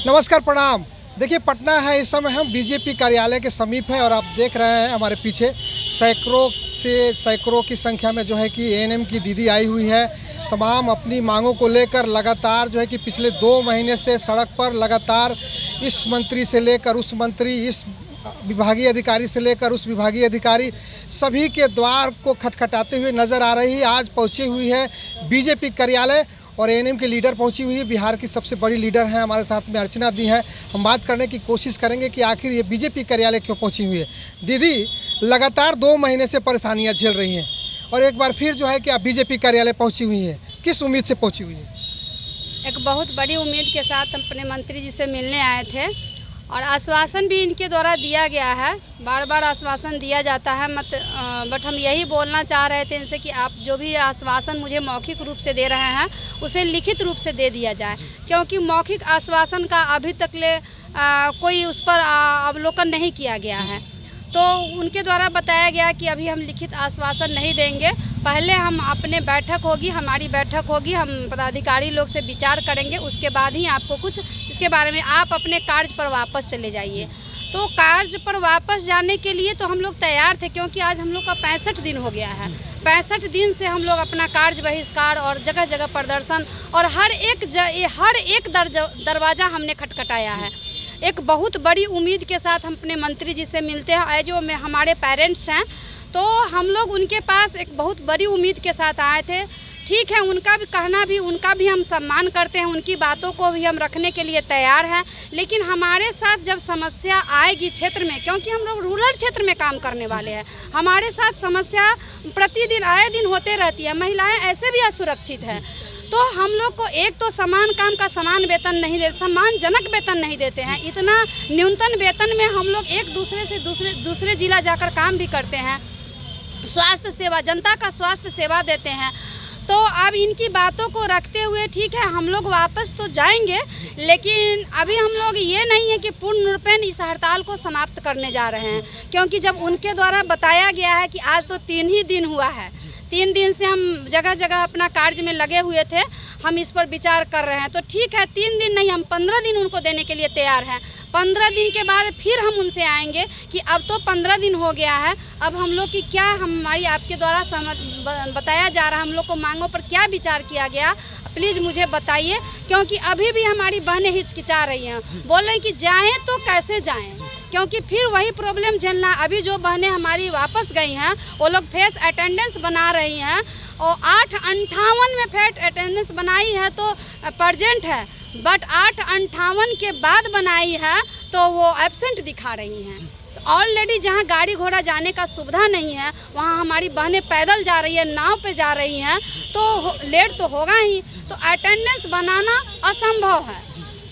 नमस्कार, प्रणाम। देखिए, पटना है इस समय हम बीजेपी कार्यालय के समीप है और आप देख रहे हैं हमारे पीछे सैकड़ों की संख्या में जो है कि एएनएम की दीदी आई हुई है। तमाम अपनी मांगों को लेकर लगातार जो है कि पिछले 2 महीने से सड़क पर लगातार इस मंत्री से लेकर उस मंत्री, इस विभागीय अधिकारी से लेकर उस विभागीय अधिकारी सभी के द्वार को खटखटाते हुए नज़र आ रही है। आज पहुंची हुई है बीजेपी कार्यालय और एएनएम के लीडर पहुंची हुई है। बिहार की सबसे बड़ी लीडर हैं हमारे साथ में अर्चना दी है। हम बात करने की कोशिश करेंगे कि आखिर ये बीजेपी कार्यालय क्यों पहुंची हुई है। दीदी, लगातार 2 महीने से परेशानियां झेल रही हैं और एक बार फिर जो है कि आप बीजेपी कार्यालय पहुंची हुई हैं, किस उम्मीद से पहुंची हुई है? एक बहुत बड़ी उम्मीद के साथ अपने मंत्री जी से मिलने आए थे और आश्वासन भी इनके द्वारा दिया गया है। बार बार आश्वासन दिया जाता है बट हम यही बोलना चाह रहे थे इनसे कि आप जो भी आश्वासन मुझे मौखिक रूप से दे रहे हैं उसे लिखित रूप से दे दिया जाए, क्योंकि मौखिक आश्वासन का अभी तक कोई उस पर अवलोकन नहीं किया गया है। तो उनके द्वारा बताया गया कि अभी हम लिखित आश्वासन नहीं देंगे, पहले हम अपने हमारी बैठक होगी, हम पदाधिकारी लोग से विचार करेंगे, उसके बाद ही आपको कुछ इसके बारे में, आप अपने कार्य पर वापस चले जाइए। तो कार्य पर वापस जाने के लिए तो हम लोग तैयार थे, क्योंकि आज हम लोग का 65 दिन हो गया है। 65 दिन से हम लोग अपना कार्य बहिष्कार और जगह जगह प्रदर्शन और हर एक दरवाज़ा हमने खटखटाया है। एक बहुत बड़ी उम्मीद के साथ हम अपने मंत्री जी से मिलते हैं। जो हमारे पेरेंट्स हैं, तो हम लोग उनके पास एक बहुत बड़ी उम्मीद के साथ आए थे। ठीक है, उनका भी हम सम्मान करते हैं, उनकी बातों को भी हम रखने के लिए तैयार हैं। लेकिन हमारे साथ जब समस्या आएगी क्षेत्र में, क्योंकि हम लोग रूरल क्षेत्र में काम करने वाले हैं, हमारे साथ समस्या प्रतिदिन आए दिन होते रहती है। महिलाएं ऐसे भी असुरक्षित हैं, तो हम लोग को एक तो समान काम का समान वेतन नहीं देते, सम्मानजनक वेतन नहीं देते हैं। इतना न्यूनतम वेतन में हम लोग एक दूसरे से दूसरे जिला जाकर काम भी करते हैं, स्वास्थ्य सेवा, जनता का स्वास्थ्य सेवा देते हैं। तो अब इनकी बातों को रखते हुए ठीक है, हम लोग वापस तो जाएंगे, लेकिन अभी हम लोग ये नहीं है कि पूर्ण रूपेण इस हड़ताल को समाप्त करने जा रहे हैं, क्योंकि जब उनके द्वारा बताया गया है कि आज तो 3 ही दिन हुआ है, 3 दिन से हम जगह जगह अपना कार्य में लगे हुए थे, हम इस पर विचार कर रहे हैं। तो ठीक है, 3 दिन नहीं, हम 15 दिन उनको देने के लिए तैयार हैं। 15 दिन के बाद फिर हम उनसे आएंगे कि अब तो 15 दिन हो गया है, अब हम लोग की क्या, हमारी आपके द्वारा बताया जा रहा है, हम लोग को मांगों पर क्या विचार किया गया, प्लीज़ मुझे बताइए। क्योंकि अभी भी हमारी बहनें हिचकिचा रही हैं, बोल रही कि जाएँ तो कैसे जाएँ, क्योंकि फिर वही प्रॉब्लम झेलना। अभी जो बहनें हमारी वापस गई हैं, वो लोग फेस अटेंडेंस बना रही हैं और 858 में फेस अटेंडेंस बनाई है तो प्रजेंट है, बट 858 के बाद बनाई है तो वो एब्सेंट दिखा रही हैं। ऑलरेडी जहाँ गाड़ी घोड़ा जाने का सुविधा नहीं है, वहाँ हमारी बहनें पैदल जा रही है, नाव पे जा रही हैं, तो लेट तो होगा ही। तो अटेंडेंस बनाना असंभव है।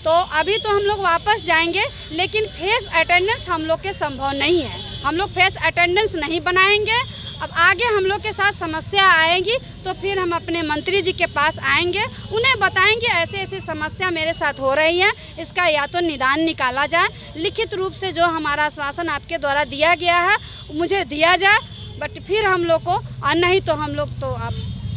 तो अभी तो हम लोग वापस जाएंगे, लेकिन फेस अटेंडेंस हम लोग के संभव नहीं है, हम लोग फेस अटेंडेंस नहीं बनाएंगे। अब आगे हम लोग के साथ समस्या आएगी तो फिर हम अपने मंत्री जी के पास आएंगे, उन्हें बताएंगे ऐसे ऐसी समस्या मेरे साथ हो रही है, इसका या तो निदान निकाला जाए, लिखित रूप से जो हमारा आश्वासन आपके द्वारा दिया गया है मुझे दिया जाए, बट फिर हम लोग को, नहीं तो हम लोग तो आप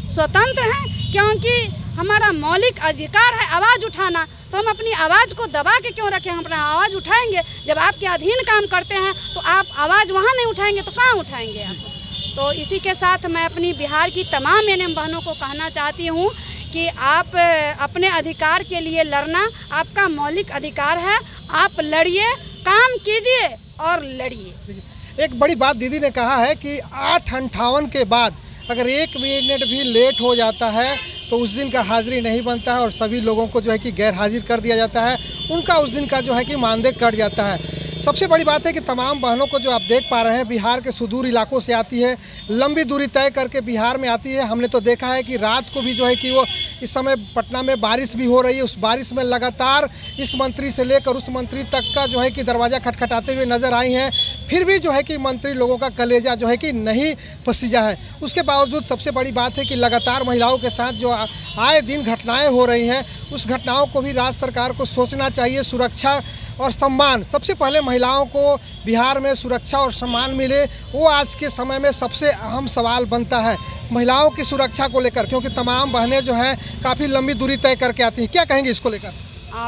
स्वतंत्र हैं, क्योंकि हमारा मौलिक अधिकार है आवाज़ उठाना। तो हम अपनी आवाज़ को दबा के क्यों रखें, हम अपना आवाज़ उठाएंगे। जब आपके अधीन काम करते हैं तो आप आवाज़ वहाँ नहीं उठाएंगे तो कहाँ उठाएंगे आप। तो इसी के साथ मैं अपनी बिहार की तमाम एएनएम बहनों को कहना चाहती हूँ कि आप अपने अधिकार के लिए लड़ना आपका मौलिक अधिकार है, आप लड़िए, काम कीजिए और लड़िए। एक बड़ी बात दीदी ने कहा है कि 858 के बाद अगर 1 मिनट भी लेट हो जाता है तो उस दिन का हाजिरी नहीं बनता है और सभी लोगों को जो है कि गैर हाजिर कर दिया जाता है, उनका उस दिन का जो है कि मानदेय कट जाता है। सबसे बड़ी बात है कि तमाम बहनों को जो आप देख पा रहे हैं बिहार के सुदूर इलाकों से आती है, लंबी दूरी तय करके बिहार में आती है। हमने तो देखा है कि रात को भी जो है कि वो इस समय पटना में बारिश भी हो रही है, उस बारिश में लगातार इस मंत्री से लेकर उस मंत्री तक का जो है कि दरवाज़ा खटखटाते हुए नज़र आई हैं, फिर भी जो है कि मंत्री लोगों का कलेजा जो है कि नहीं पसीजा है। उसके बावजूद सबसे बड़ी बात है कि लगातार महिलाओं के साथ जो आए दिन घटनाएँ हो रही हैं, उस घटनाओं को भी राज्य सरकार को सोचना चाहिए। सुरक्षा और सम्मान, सबसे पहले महिलाओं को बिहार में सुरक्षा और सम्मान मिले, वो आज के समय में सबसे अहम सवाल बनता है महिलाओं की सुरक्षा को लेकर, क्योंकि तमाम बहनें जो हैं काफ़ी लंबी दूरी तय करके आती हैं। क्या कहेंगे इसको लेकर?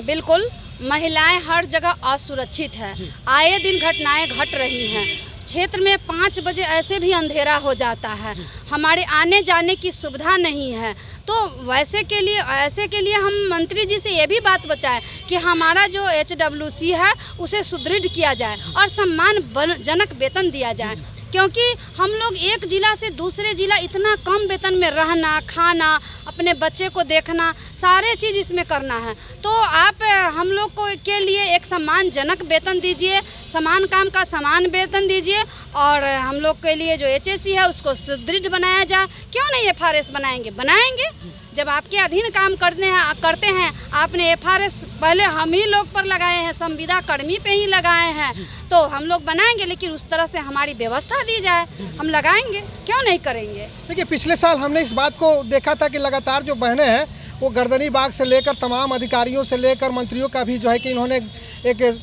बिल्कुल, महिलाएं हर जगह असुरक्षित हैं। आए दिन घटनाएं घट रही हैं। क्षेत्र में 5 बजे ऐसे भी अंधेरा हो जाता है। हमारे आने जाने की सुविधा नहीं है। तो ऐसे के लिए हम मंत्री जी से ये भी बात बताएं कि हमारा जो HWC है उसे सुदृढ़ किया जाए और सम्मानजनक वेतन दिया जाए, क्योंकि हम लोग एक ज़िला से दूसरे ज़िला इतना कम वेतन में रहना, खाना, अपने बच्चे को देखना, सारे चीज़ इसमें करना है। तो आप हम लोग को के लिए एक सम्मानजनक वेतन दीजिए, समान काम का समान वेतन दीजिए और हम लोग के लिए जो HSC है उसको सुदृढ़ बनाया जाए। क्यों नहीं FRS बनाएंगे? जब आपके अधीन काम करते हैं आपने FRS पहले हम ही लोग पर लगाए हैं, संविदा कर्मी पे ही लगाए हैं, तो हम लोग बनाएंगे, लेकिन उस तरह से हमारी व्यवस्था दी जाए, हम लगाएंगे, क्यों नहीं करेंगे। देखिए, पिछले साल हमने इस बात को देखा था कि लगातार जो बहनें हैं वो गर्दनी बाग से लेकर तमाम अधिकारियों से लेकर मंत्रियों का भी जो है कि इन्होंने एक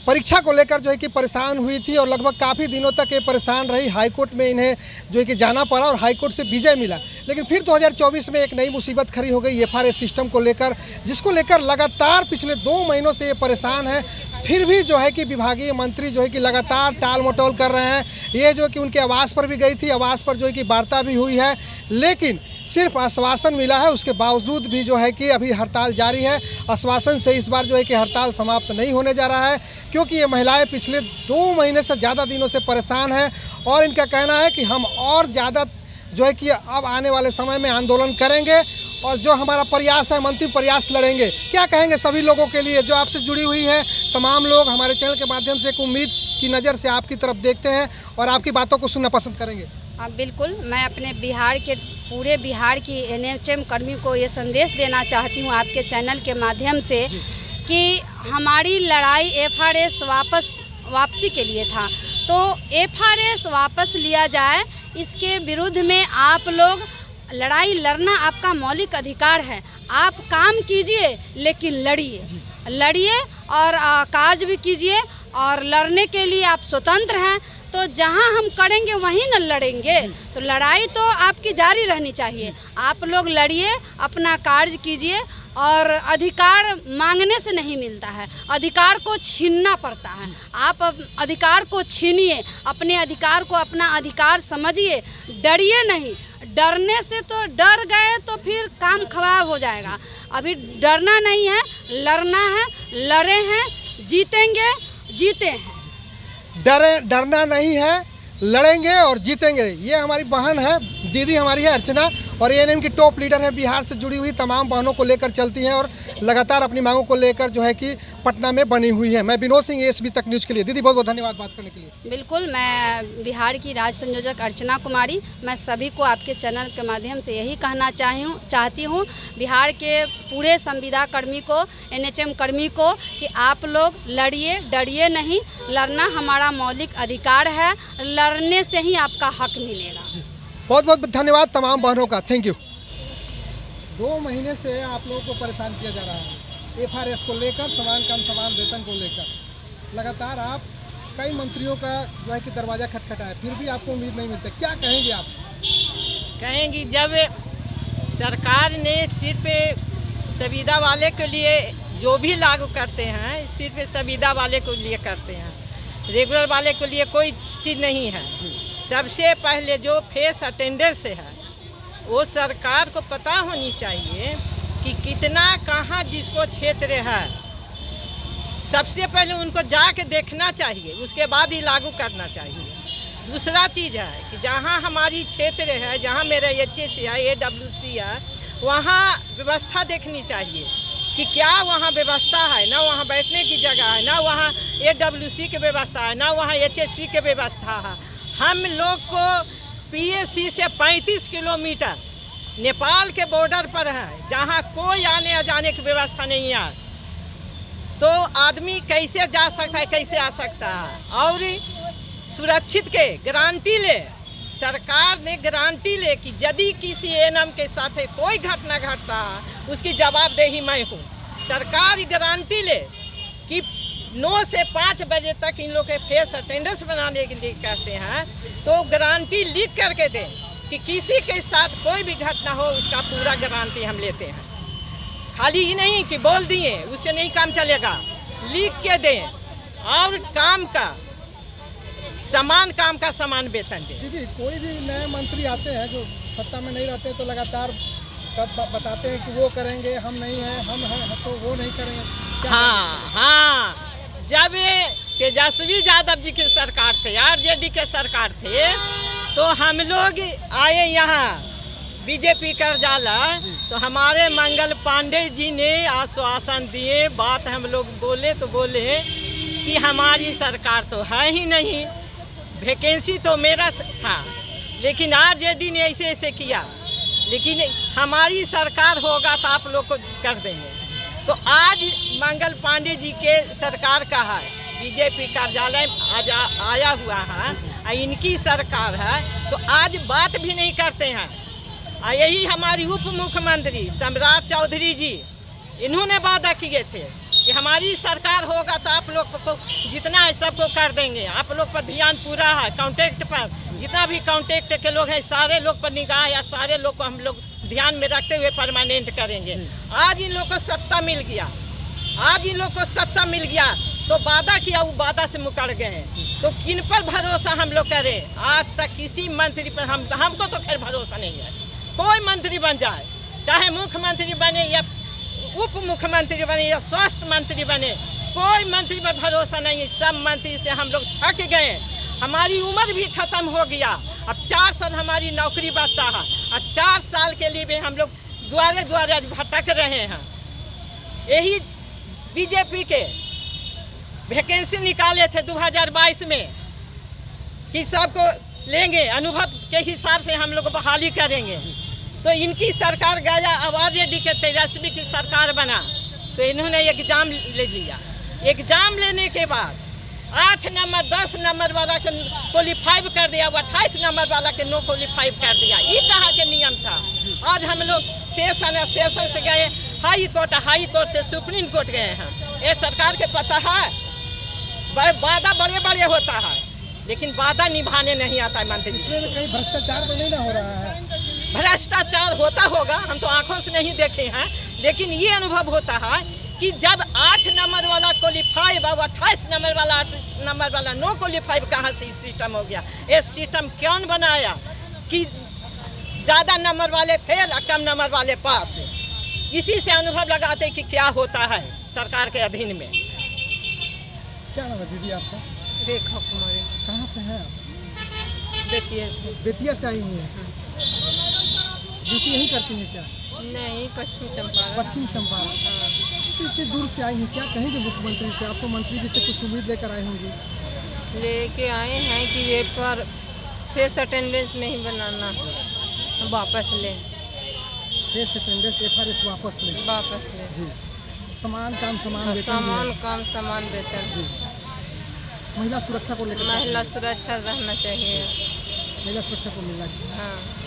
परीक्षा को लेकर जो है कि परेशान हुई थी और लगभग काफ़ी दिनों तक ये परेशान रही। हाईकोर्ट में इन्हें जो है कि जाना पड़ा और हाईकोर्ट से विजय मिला। लेकिन फिर 2024 में एक नई मुसीबत खड़ी हो गई FRS सिस्टम को लेकर, जिसको लेकर लगातार पिछले 2 महीनों से ये परेशान है। फिर भी जो है कि विभागीय मंत्री जो है कि लगातार टाल मटोल कर रहे हैं। ये जो कि उनके आवास पर भी गई थी, आवास पर जो है कि वार्ता भी हुई है, लेकिन सिर्फ आश्वासन मिला है। उसके बावजूद भी जो है कि अभी हड़ताल जारी है। आश्वासन से इस बार जो है कि हड़ताल समाप्त नहीं होने जा रहा है, क्योंकि ये महिलाएं पिछले 2 महीने से ज़्यादा दिनों से परेशान हैं और इनका कहना है कि हम और ज़्यादा जो है कि अब आने वाले समय में आंदोलन करेंगे और जो हमारा प्रयास है, अंतिम प्रयास लड़ेंगे। क्या कहेंगे सभी लोगों के लिए जो आपसे जुड़ी हुई है? तमाम लोग हमारे चैनल के माध्यम से एक उम्मीद की नज़र से आपकी तरफ देखते हैं और आपकी बातों को सुनना पसंद करेंगे। हाँ बिल्कुल, मैं अपने पूरे बिहार की NHM कर्मी को ये संदेश देना चाहती हूँ आपके चैनल के माध्यम से कि हमारी लड़ाई FRS वापसी के लिए था, तो FRS वापस लिया जाए। इसके विरुद्ध में आप लोग लड़ाई लड़ना आपका मौलिक अधिकार है। आप काम कीजिए लेकिन लड़िए और कार्य भी कीजिए और लड़ने के लिए आप स्वतंत्र हैं। तो जहां हम करेंगे वहीं न लड़ेंगे, तो लड़ाई तो आपकी जारी रहनी चाहिए। आप लोग लड़िए, अपना कार्य कीजिए और अधिकार मांगने से नहीं मिलता है, अधिकार को छीनना पड़ता है। आप अधिकार को छीनिए, अपने अधिकार को अपना अधिकार समझिए, डरिए नहीं। डरने से तो डर गए तो फिर काम खराब हो जाएगा। अभी डरना नहीं है, लड़ना है, लड़े हैं, जीतेंगे, जीते हैं। डरना नहीं है, लड़ेंगे और जीतेंगे। ये हमारी बहन है, दीदी हमारी है अर्चना, और ANM की टॉप लीडर है। बिहार से जुड़ी हुई तमाम बहनों को लेकर चलती हैं और लगातार अपनी मांगों को लेकर जो है कि पटना में बनी हुई है। मैं विनोद सिंह, ASB तक न्यूज़ के लिए। दीदी बहुत बहुत धन्यवाद बात करने के लिए। बिल्कुल, मैं बिहार की राज्य संयोजक अर्चना कुमारी, मैं सभी को आपके चैनल के माध्यम से यही कहना चाहती हूँ बिहार के पूरे संविदा कर्मी को, NHM कर्मी को, कि आप लोग लड़िए, डरिए नहीं। लड़ना हमारा मौलिक अधिकार है, लड़ने से ही आपका हक मिलेगा। बहुत बहुत धन्यवाद तमाम बहनों का, थैंक यू। 2 महीने से आप लोगों को परेशान किया जा रहा है FRS को लेकर, समान काम समान वेतन को लेकर। लगातार आप कई मंत्रियों का जो है कि दरवाज़ा खटखटाया, फिर भी आपको उम्मीद नहीं मिलती। क्या कहेंगे आप? कहेंगी जब सरकार ने सिर्फ संविदा वाले के लिए जो भी लागू करते हैं, सिर्फ संविदा वाले के लिए करते हैं, रेगुलर वाले के लिए कोई चीज़ नहीं है। सबसे पहले जो फेस अटेंडेंस है वो सरकार को पता होनी चाहिए कि कितना कहाँ जिसको क्षेत्र है, सबसे पहले उनको जाके देखना चाहिए, उसके बाद ही लागू करना चाहिए। दूसरा चीज़ है कि जहाँ हमारी क्षेत्र है, जहाँ मेरा HSC है, AWC है, वहाँ व्यवस्था देखनी चाहिए कि क्या वहाँ व्यवस्था है। ना वहाँ बैठने की जगह है, ना वहाँ AWC की व्यवस्था है, ना वहाँ HSC की व्यवस्था है। हम लोग को PSC से 35 किलोमीटर नेपाल के बॉर्डर पर है, जहाँ कोई आने जाने की व्यवस्था नहीं है। तो आदमी कैसे जा सकता है, कैसे आ सकता है? और सुरक्षित के गारंटी ले, सरकार ने गारंटी ले कि यदि किसी ANM के साथ कोई घटना घटता है उसकी जवाबदेही मैं हूँ। सरकार गारंटी ले कि 9 से 5 बजे तक इन लोग के फेस अटेंडेंस बनाने के लिए कहते हैं, तो गारंटी लिख करके दें कि किसी के साथ कोई भी घटना हो उसका पूरा गारंटी हम लेते हैं। खाली ही नहीं कि बोल दिए उससे नहीं काम चलेगा। लिख के दें और काम का समान काम का समान वेतन दें। दीदी कोई भी नए मंत्री आते हैं जो सत्ता में नहीं रहते तो लगातार बताते हैं कि वो करेंगे, हम नहीं हैं, हम हैं तो वो नहीं करेंगे। हाँ, जब तेजस्वी यादव जी की सरकार थे, आरजेडी के सरकार थे, तो हम लोग आए यहाँ बीजेपी कार्यालय, तो हमारे मंगल पांडे जी ने आश्वासन दिए, बात हम लोग बोले तो बोले कि हमारी सरकार तो है ही नहीं, वैकेंसी तो मेरा था, लेकिन आरजेडी ने ऐसे ऐसे किया, लेकिन हमारी सरकार होगा तो आप लोग को कर देंगे। तो आज मंगल पांडे जी के सरकार का है, बीजेपी कार्यालय आज आया हुआ है, इनकी सरकार है, तो आज बात भी नहीं करते हैं। यही हमारी उप मुख्यमंत्री सम्राट चौधरी जी, इन्होंने वादा किए थे कि हमारी सरकार होगा तो आप लोग को जितना है सबको कर देंगे, आप लोग पर ध्यान पूरा है, कॉन्टैक्ट पर जितना भी कॉन्टैक्ट के लोग हैं सारे लोग पर निगाह या सारे लोग को हम लोग ध्यान में रखते हुए परमानेंट करेंगे। आज इन लोग को सत्ता मिल गया, आज इन लोग को सत्ता मिल गया तो वादा किया, वो वादा से मुकर गए हैं, तो किन पर भरोसा हम लोग करें? आज तक किसी मंत्री पर हमको तो खैर भरोसा नहीं है। कोई मंत्री बन जाए, चाहे मुख्यमंत्री बने या उप मुख्यमंत्री बने या स्वास्थ्य मंत्री बने, कोई मंत्री पर भरोसा नहीं है। सब मंत्री से हम लोग थक गए, हमारी उम्र भी खत्म हो गया, अब 4 साल हमारी नौकरी बचता है, और 4 साल के लिए भी हम लोग द्वारे द्वारे भटक रहे हैं। यही बीजेपी के वैकेंसी निकाले थे 2022 में कि सबको लेंगे, अनुभव के हिसाब से हम लोग बहाली करेंगे, तो इनकी सरकार गया, अब आरजेडी के तेजस्वी की सरकार बना, तो इन्होंने एग्जाम ले लिया। एग्जाम लेने के बाद 8 नंबर 10 नंबर वाला के क्वालिफाई कर दिया, 28 नंबर वाला के नो क्वालिफाई कर दिया। ये कहाँ के नियम था? आज हम लोग सेशन से गए हाई कोर्ट से सुप्रीम कोर्ट गए हैं। ये सरकार के पता है, वादा बड़े बड़े होता है, लेकिन वादा निभाने नहीं आता है मंत्री जी। कहीं भ्रष्टाचार तो नहीं ना हो रहा है? भ्रष्टाचार होता होगा, हम तो आंखों से नहीं देखे हैं, लेकिन ये अनुभव होता है कि जब 8 नंबर वाला क्वालिफाई, 28 नंबर वाला 8 नंबर वाला नो क्वालिफाई, कहाँ से इस सिस्टम हो गया? ये सिस्टम कौन बनाया कि ज़्यादा नंबर वाले फेल और कम नंबर वाले पास? इसी से अनुभव लगाते कि क्या होता है सरकार के अधीन में। क्या नाम है दीदी आपका? रेखा कुमारी। कहाँ से हैं आप? बेतिया से। बेतिया से आई हुई हैं? ड्यूटी यहीं करती हैं क्या? नहीं, पश्चिम चंपारण। पश्चिम चंपारण। इतनी दूर से आई हैं, क्या कहेंगे मुख्यमंत्री से? आप तो मंत्री जी से कुछ उम्मीद लेकर आए होंगे। लेके आए हैं कि वे पर फेस अटेंडेंस नहीं बनाना, वापस ले, फेस अटेंडेंस FRS वापस ले। जी, समान काम समान वेतन। समान काम समान वेतन। जी, महिला सुरक्षा को लेकर, महिला सुरक्षा रहना चाहिए। महिला सुरक्षा को मिलना चाहिए। हाँ।